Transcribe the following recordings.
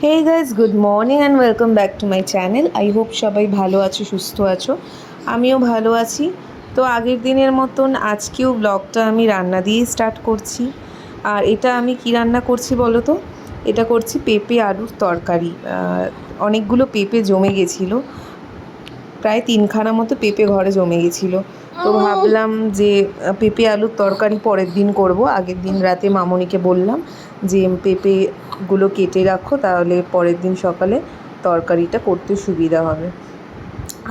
Hey guys, good morning and welcome back to my channel. I hope সবাই ভালো আছো, সুস্থ আছো। আমিও ভালো আছি। তো আগের দিনের মতন আজকেও ব্লগটা আমি রান্না দিয়েই স্টার্ট করছি। আর এটা আমি কি রান্না করছি বলো তো? এটা করছি পেঁপে আলুর তরকারি। অনেকগুলো পেঁপে জমে গেছিলো, প্রায় 3খানা মতো পেঁপে ঘরে জমে গেছিলো। তো ভাবলাম যে পেঁপে আলুর তরকারি পরের দিন করব। আগের দিন রাতে মামনিকে বললাম যে পেঁপেগুলো কেটে রাখো, তাহলে পরের দিন সকালে তরকারিটা করতে সুবিধা হবে।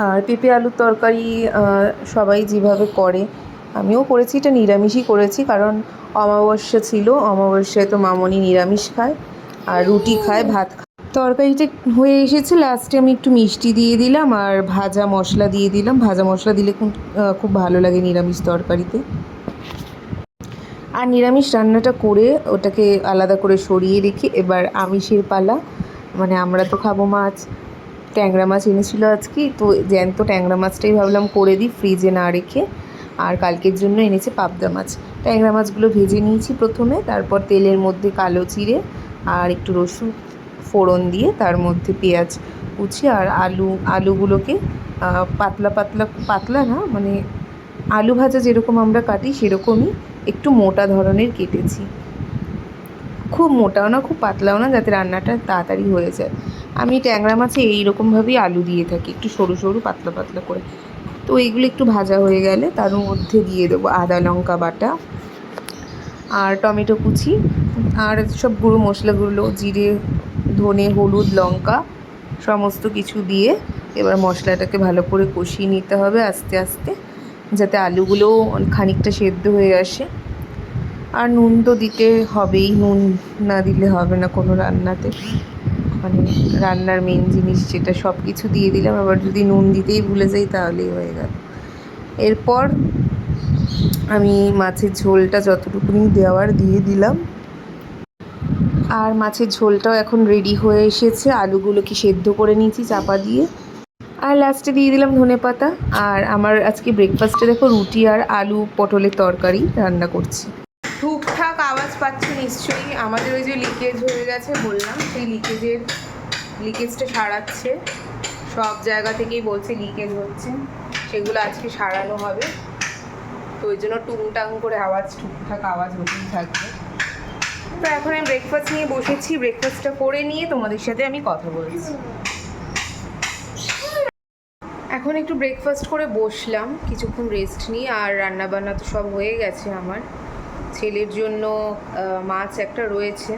আর পেঁপে আলুর তরকারি সবাই যেভাবে করে আমিও করেছি, এটা নিরামিষই করেছি, কারণ অমাবস্যা ছিল। অমাবস্যায় তো মামনি নিরামিষ খায় আর রুটি খায়, ভাত খায়। তরকারিটা হয়ে এসেছে, লাস্টে আমি একটু মিষ্টি দিয়ে দিলাম আর ভাজা মশলা দিয়ে দিলাম। ভাজা মশলা দিলে খুব ভালো লাগে নিরামিষ তরকারিতে। আর নিরামিষ রান্নাটা করে ওটাকে আলাদা করে সরিয়ে রেখে এবার আমিষের পালা। মানে আমরা তো খাবো মাছ। ট্যাংরা মাছ এনেছিল আজকে, তো জ্যান্ত ট্যাংরা মাছটাই ভাবলাম করে দিই ফ্রিজে না রেখে। আর কালকের জন্য এনেছে পাবদা মাছ। ট্যাংরা মাছগুলো ভেজে নিয়েছি প্রথমে, তারপর তেলের মধ্যে কালো জিরে আর একটু রসুন ফোড়ন দিয়ে তার মধ্যে পেঁয়াজ কুচি আর আলুগুলোকে পাতলা পাতলা, পাতলা না মানে আলু ভাজা যেরকম আমরা কাটি সেরকমই একটু মোটা ধরনের কেটেছি। খুব মোটাও না, খুব পাতলাও না, যাতে রান্নাটা তাড়াতাড়ি হয়ে যায়। আমি ট্যাংরা মাছে এইরকমভাবেই আলু দিয়ে থাকি, একটু সরু সরু পাতলা পাতলা করে। তো এইগুলো একটু ভাজা হয়ে গেলে তার মধ্যে দিয়ে দেবো আদা লঙ্কা বাটা আর টমেটো কুচি আর সব গুঁড়ো মশলাগুলো, জিরে ধনে হলুদ লঙ্কা সমস্ত কিছু দিয়ে এবার মশলাটাকে ভালো করে কষিয়ে নিতে হবে আস্তে আস্তে, যাতে আলুগুলোও খানিকটা সেদ্ধ হয়ে আসে। আর নুন তো দিতে হবেই, নুন না দিলে হবে না কোনো রান্নাতে। মানে রান্নার মেন জিনিস যেটা, সব কিছু দিয়ে দিলাম, আবার যদি নুন দিতেই ভুলে যাই তাহলেই হয়ে গেল। এরপর আমি মাছের ঝোলটা যতটুকুনি দেওয়ার দিয়ে দিলাম। আর মাছের ঝোলটাও এখন রেডি হয়ে এসেছে। আলুগুলোকে সেদ্ধ করে নিয়েছি চাপা দিয়ে। আর লাস্টে দিয়ে দিলাম ধনেপাতা। আর আমার আজকে ব্রেকফাস্টে দেখো রুটি আর আলু পটলের তরকারি রান্না করছি। টুকটাক আওয়াজ পাচ্ছি নিশ্চয়ই, আমাদের ওই যে লিকেজ হয়ে গেছে বললাম, সেই লিকেজটা সারাচ্ছে। সব জায়গা থেকেই বলছে লিকেজ হচ্ছে, সেগুলো আজকে সারানো হবে। তো ওই জন্য টুংটাং করে টুকটাক আওয়াজ হতেই থাকবে। তো এখন আমি ব্রেকফাস্ট নিয়ে বসেছি, ব্রেকফাস্টটা করে নিয়ে তোমাদের সাথে আমি কথা বলছি। এখন একটু ব্রেকফাস্ট করে বসলাম, কিছুক্ষণ রেস্ট নিই। আর রান্নাবান্না তো সব হয়ে গেছে আমার। ছেলের জন্য মাছ একটা রয়েছে,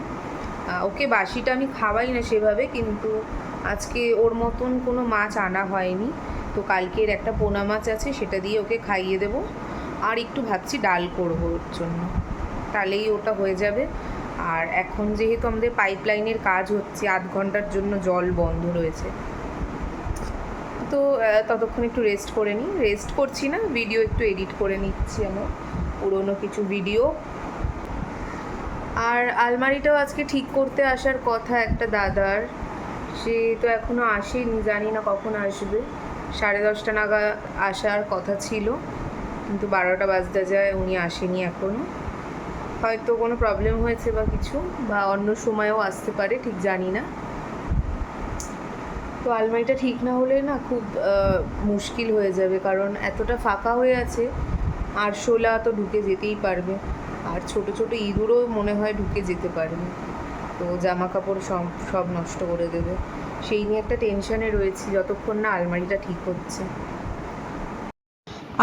ওকে বাসিটা আমি খাওয়াই না সেভাবে, কিন্তু আজকে ওর মতন কোনো মাছ আনা হয়নি। তো কালকের একটা পোনা মাছ আছে, সেটা দিয়ে ওকে খাইয়ে দেবো। আর একটু ভাবছি ডাল করবো ওর জন্য, তাহলেই ওটা হয়ে যাবে। আর এখন যেহেতু আমাদের পাইপলাইনের কাজ হচ্ছে, 8 ঘন্টার জন্য জল বন্ধ রয়েছে, তো ততক্ষণ একটু রেস্ট করে নিই। রেস্ট করছি না, ভিডিও একটু এডিট করে নিচ্ছি আমার পুরোনো কিছু ভিডিও। আর আলমারিটাও আজকে ঠিক করতে আসার কথা একটা দাদার, সে তো এখনও আসেনি, জানি না কখন আসবে। 10:30 নাগাদ আসার কথা ছিল, কিন্তু 12টা বাজতে যায়, উনি আসেনি এখনও। হয়তো কোনো প্রবলেম হয়েছে বা কিছু, বা অন্য সময়ও আসতে পারে, ঠিক জানি না। তো আলমারিটা ঠিক না হলে না খুব মুশকিল হয়ে যাবে, কারণ এতটা ফাঁকা হয়ে আছে। আরশোলা তো ঢুকে যেতেই পারবে, আর ছোট ছোট ইঁদুরও মনে হয় ঢুকে যেতে পারবে, তো জামা কাপড় সব নষ্ট করে দেবে। সেই নিয়ে একটা টেনশানে রয়েছি যতক্ষণ না আলমারিটা ঠিক হচ্ছে।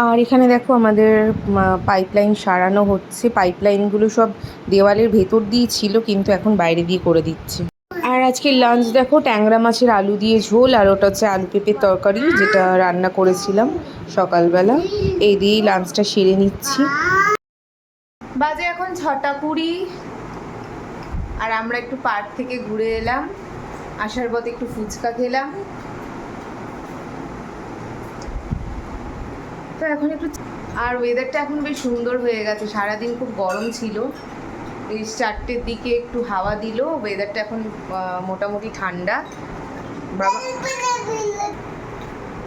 আর এখানে দেখো আমাদের পাইপলাইন সারানো হচ্ছে। পাইপলাইনগুলো সব দেওয়ালের ভেতর দিয়ে ছিল, কিন্তু এখন বাইরে দিয়ে করে দিচ্ছে। আর আজকে লাঞ্চ দেখো ট্যাংরা মাছের আলু দিয়ে ঝোল, আর ওটা হচ্ছে আলু পেঁপের তরকারি, যেটা রান্না করেছিলাম সকালবেলা। এই দিয়েই লাঞ্চটা সেরে নিচ্ছি। বাজে এখন 6:20, আর আমরা একটু পার্ক থেকে ঘুরে এলাম। আসার পথে একটু ফুচকা খেলাম। তো এখন একটু, আর ওয়েদারটা এখন বেশ সুন্দর হয়ে গেছে। সারাদিন খুব গরম ছিল, এই 4টের দিকে একটু হাওয়া দিল, ওয়েদারটা এখন মোটামুটি ঠান্ডা। বাবা,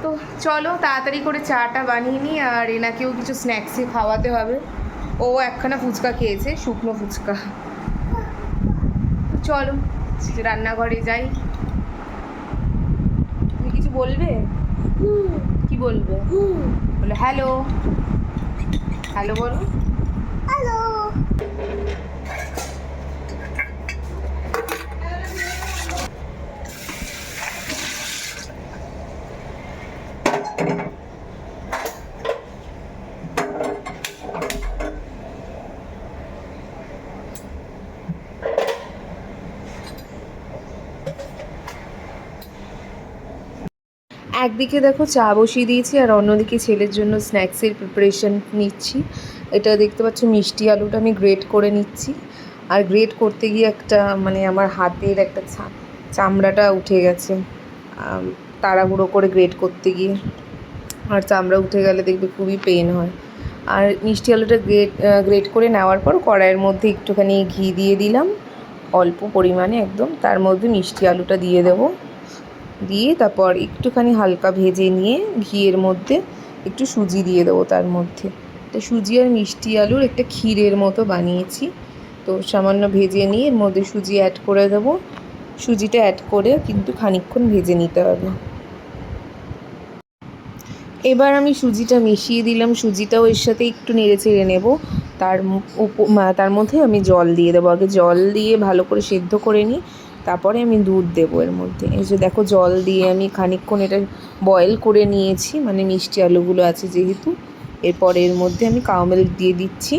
তো চলো তাড়াতাড়ি করে চাটা বানিয়ে নিই, আর এনাকেও কিছু স্ন্যাক্সে খাওয়াতে হবে। ও একখানা ফুচকা খেয়েছে, শুকনো ফুচকা। চলো রান্নাঘরে যাই। তুমি কিছু বলবে? কি বলবে? বলে হ্যালো, হ্যালো বলো। হ্যালো। একদিকে দেখো চা বসিয়ে দিয়েছি আর অন্যদিকে ছেলের জন্য স্ন্যাক্সের প্রিপারেশন নিচ্ছি। এটা দেখতে পাচ্ছ মিষ্টি আলুটা আমি গ্রেট করে নিচ্ছি। আর গ্রেট করতে গিয়ে একটা মানে আমার হাতের একটা চামড়াটা উঠে গেছে তাড়াহুড়ো করে গ্রেট করতে গিয়ে। আর চামড়া উঠে গেলে দেখবে খুবই পেন হয়। আর মিষ্টি আলুটা গ্রেট করে নেওয়ার পর কড়াইয়ের মধ্যে একটুখানি ঘি দিয়ে দিলাম, অল্প পরিমাণে একদম। তার মধ্যে মিষ্টি আলুটা দিয়ে দেবো, দিয়ে তারপর একটুখানি হালকা ভেজে নিয়ে ঘিয়ের মধ্যে একটু সুজি দিয়ে দেবো তার মধ্যে। তো সুজি আর মিষ্টি আলুর একটা ক্ষীরের মতো বানিয়েছি। তো সামান্য ভেজে নিয়ে এর মধ্যে সুজি অ্যাড করে দেবো। সুজিটা অ্যাড করে কিন্তু খানিকক্ষণ ভেজে নিতে হবে। এবার আমি সুজিটা মিশিয়ে দিলাম, সুজিটাও এর সাথে একটু নেড়ে চেড়ে নেবো। তার মধ্যে আমি জল দিয়ে দেবো। আগে জল দিয়ে ভালো করে সেদ্ধ করে নিই, তারপরে আমি দুধ দেবো এর মধ্যে। এই যে দেখো জল দিয়ে আমি খানিকক্ষণ এটা বয়েল করে নিয়েছি, মানে মিষ্টি আলুগুলো আছে যেহেতু। এরপর এর মধ্যে আমি কাউ মিল্ক দিয়ে দিচ্ছি।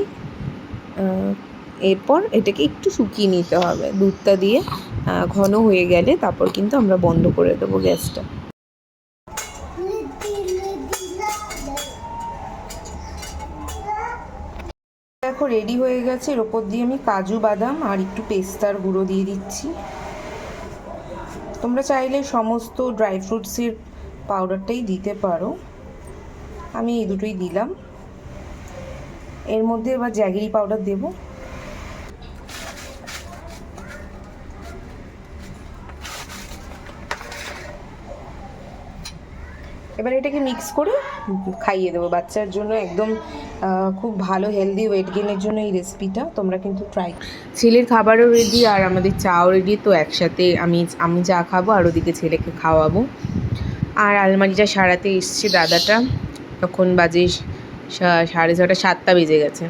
এরপর এটাকে একটু শুকিয়ে নিতে হবে দুধটা দিয়ে। ঘন হয়ে গেলে তারপর কিন্তু আমরা বন্ধ করে দেবো গ্যাসটা। দেখো রেডি হয়ে গেছে। এর ওপর দিয়ে আমি কাজু বাদাম আর একটু পেস্তার গুঁড়ো দিয়ে দিচ্ছি। তোমরা চাইলে সমস্ত ড্রাই ফ্রুটসের পাউডারটাই দিতে পারো, আমি এই দুটোই দিলাম। এর মধ্যে এবার জ্যাগেরি পাউডার দেব। এবার এটাকে মিক্স করে খাইয়ে দেবো বাচ্চার জন্য। একদম খুব ভালো হেলদি ওয়েট গেনের জন্য এই রেসিপিটা তোমরা কিন্তু ট্রাই। ছেলের খাবারও রেডি আর আমাদের চাও রেডি। তো একসাথে আমি চা খাবো আর ওদিকে ছেলেকে খাওয়াবো। আর আলমারিটা সারাতে এসছে দাদাটা, তখন বাজে 6:30, 7টা বেজে গেছে।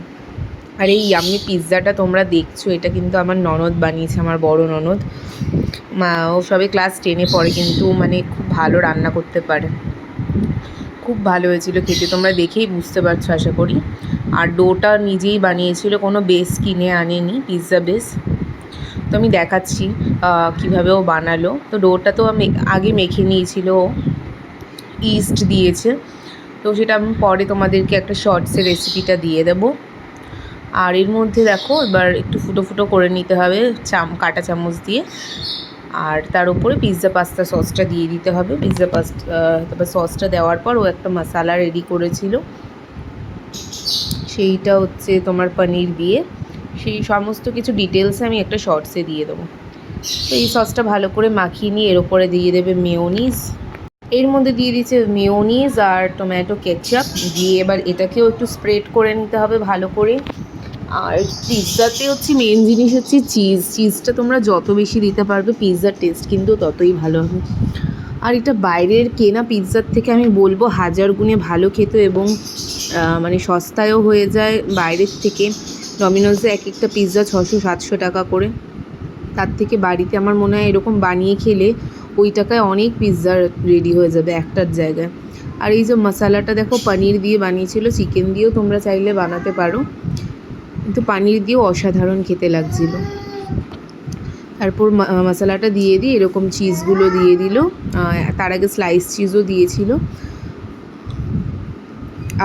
আর এই আমি পিৎজাটা তোমরা দেখছো, এটা কিন্তু আমার ননদ বানিয়েছে, আমার বড় ননদ। ও সবে ক্লাস 10-এ পড়ে, কিন্তু মানে খুব ভালো রান্না করতে পারে। খুব ভালো হয়েছিল খেতে, তোমরা দেখেই বুঝতে পারছো আশা করি। আর ডোটা নিজেই বানিয়েছিল, কোনো বেস কিনে আনেনি, পিৎজা বেস। তো আমি দেখাচ্ছি কীভাবে ও বানালো। তো ডোটা তো আমি আগে মেখে নিয়েছিল, ইস্ট দিয়েছে। তো সেটা আমি পরে তোমাদেরকে একটা শর্টসের রেসিপিটা দিয়ে দেবো। আর এর মধ্যে দেখো এবার একটু ফুটো ফুটো করে নিতে হবে কাঁটা চামচ দিয়ে। আর তার উপরে পিৎজা পাস্তা সসটা দিয়ে দিতে হবে। তারপর সসটা দেওয়ার পর ও একটা মশলা রেডি করেছিল, সেইটা হচ্ছে তোমার পনির দিয়ে। সেই সমস্ত কিছু ডিটেলসে আমি একটা শর্টসে দিয়ে দেবো। তো এই সসটা ভালো করে মাখিয়ে নিয়ে এর ওপরে দিয়ে দেবে মেয়োনিজ। এর মধ্যে দিয়ে দিচ্ছে মেয়োনিজ আর টমেটো কেচাপ দিয়ে এবার এটাকেও একটু স্প্রেড করে নিতে হবে ভালো করে। আর পিৎজাতে হচ্ছে মেন জিনিস হচ্ছে চিজটা তোমরা যত বেশি দিতে পারবে পিৎজার টেস্ট কিন্তু ততই ভালো হবে। আর এটা বাইরের কেনা পিৎজার থেকে আমি বলবো 1000 গুণে ভালো খেতে, এবং মানে সস্তায়ও হয়ে যায় বাইরের থেকে। ডমিনোজে এক একটা পিৎজা 600-700 টাকা করে। তার থেকে বাড়িতে আমার মনে হয় এরকম বানিয়ে খেলে ওই টাকায় অনেক পিৎজা রেডি হয়ে যাবে একটার জায়গায়। আর এই যে মশলাটা দেখো পনির দিয়ে বানিয়েছিল, চিকেন দিয়েও তোমরা চাইলে বানাতে পারো, কিন্তু পনির দিয়েও অসাধারণ খেতে লাগছিল। তারপর মশলাটা দিয়ে দিই, এরকম চিজগুলো দিয়ে দিল। তার আগে স্লাইস চিজও দিয়েছিল।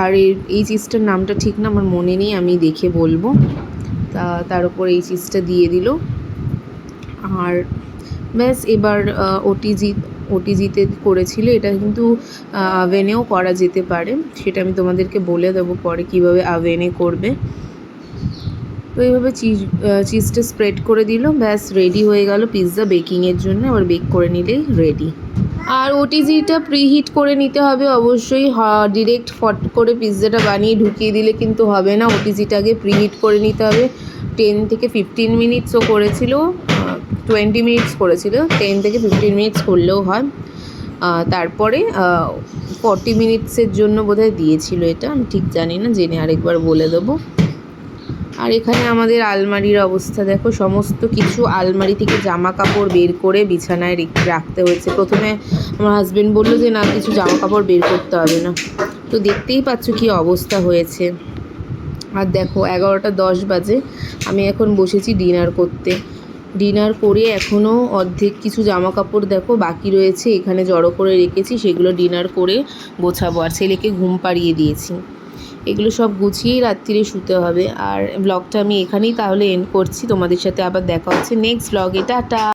আর এই চিজটার নামটা ঠিক না আমার মনে নেই, আমি দেখে বলবো। তার উপর এই চিজটা দিয়ে দিল। আর ব্যাস এবার ওটিজিতে করেছিল। এটা কিন্তু আভেনেও করা যেতে পারে, সেটা আমি তোমাদেরকে বলে দেবো পরে কীভাবে আভেনে করবে। তো এইভাবে চিজটা স্প্রেড করে দিল, ব্যাস রেডি হয়ে গেল পিৎজা বেকিংয়ের জন্য। আবার বেক করে নিলেই রেডি। আর ওটিজিটা প্রিহিট করে নিতে হবে অবশ্যই। ডিরেক্ট ফট করে পিৎজাটা বানিয়ে ঢুকিয়ে দিলে কিন্তু হবে না, ওটিজিটা আগে প্রিহিট করে নিতে হবে। 10 থেকে 15 মিনিটসও করেছিল, 20 মিনিটস করেছিল, 10 থেকে 15 মিনিটস করলেও হয়। তারপরে 40 মিনিটসের জন্য বোধহয় দিয়েছিল, এটা আমি ঠিক জানি না, জেনে আরেকবার বলে দেবো। আর এখানে আমাদের আলমারির অবস্থা দেখো, সমস্ত কিছু আলমারি থেকে জামা কাপড় বের করে বিছানায় রাখতে হয়েছে। প্রথমে আমার হাজবেন্ড বললো যে না, কিছু জামা কাপড় বের করতে হবে না, তো দেখতেই পাচ্ছ কী অবস্থা হয়েছে। আর দেখো 11টা 10 বাজে, আমি এখন বসেছি ডিনার করতে। ডিনার করে এখনও অর্ধেক কিছু জামা কাপড় দেখো বাকি রয়েছে, এখানে জড়ো করে রেখেছি, সেগুলো ডিনার করে গোছাবো। আর ছেলেকে ঘুম পাড়িয়ে দিয়েছি, এগুলো সব গুছিয়েই রাত্রিরে শুতে হবে। আর ব্লগটা আমি এখানেই তাহলে এন্ড করছি, তোমাদের সাথে আবার দেখা হচ্ছে নেক্সট ব্লগে। টাটা।